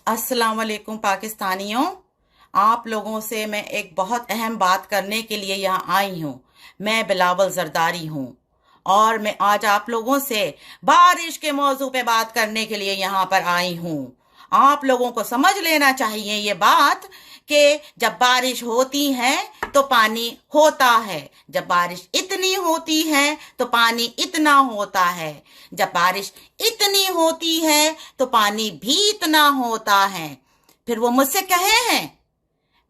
अस्सलाम वालेकुम पाकिस्तानियों। आप लोगों से मैं एक बहुत अहम बात करने के लिए यहाँ आई हूँ। मैं बिलावल जरदारी हूँ और मैं आज आप लोगों से बारिश के मौजू पे बात करने के लिए यहाँ पर आई हूँ। आप लोगों को समझ लेना चाहिए ये बात कि जब बारिश होती है तो पानी होता है, जब बारिश इतनी होती है तो पानी इतना होता है, जब बारिश इतनी होती है तो पानी भी इतना होता है। फिर वो मुझसे कहे हैं,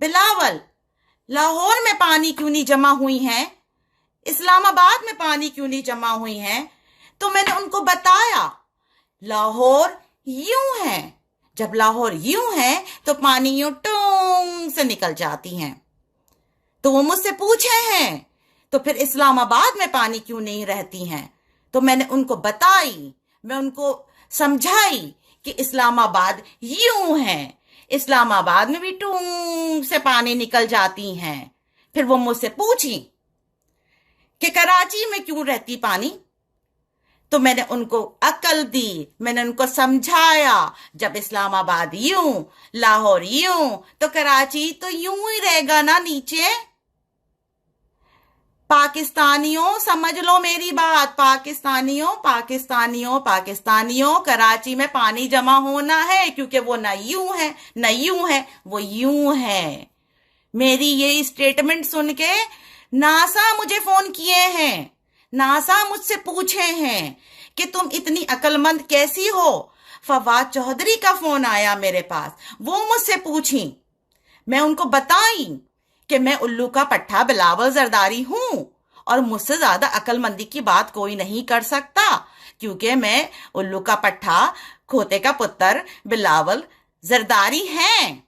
बिलावल लाहौर में पानी क्यों नहीं जमा हुई है, इस्लामाबाद में पानी क्यों नहीं जमा हुई है? तो मैंने उनको बताया लाहौर यूं है, जब लाहौर यूं है तो पानी यूं टूंग से निकल जाती हैं। तो वो मुझसे पूछे हैं तो फिर इस्लामाबाद में पानी क्यों नहीं रहती हैं? तो मैंने उनको बताई, मैं उनको समझाई कि इस्लामाबाद यूं है, इस्लामाबाद में भी टूंग से पानी निकल जाती हैं। फिर वो मुझसे पूछी कि कराची में क्यों रहती पानी? तो मैंने उनको अकल दी, मैंने उनको समझाया, जब इस्लामाबाद यूं, लाहौर यूं, तो कराची तो यूं ही रहेगा ना नीचे। पाकिस्तानियों समझ लो मेरी बात, पाकिस्तानियों पाकिस्तानियों पाकिस्तानियों, कराची में पानी जमा होना है क्योंकि वो ना यूं है ना यूं है, वो यूं है। मेरी ये स्टेटमेंट सुन के नासा मुझे फोन किए हैं, नासा मुझसे पूछे हैं कि तुम इतनी अक्लमंद कैसी हो। फवाद चौधरी का फोन आया मेरे पास, वो मुझसे पूछी, मैं उनको बताई कि मैं उल्लू का पट्टा बिलावल जरदारी हूं और मुझसे ज्यादा अक्लमंदी की बात कोई नहीं कर सकता क्योंकि मैं उल्लू का पट्टा खोते का पुत्र बिलावल जरदारी हैं।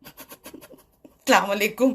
अस्सलाम वालेकुम।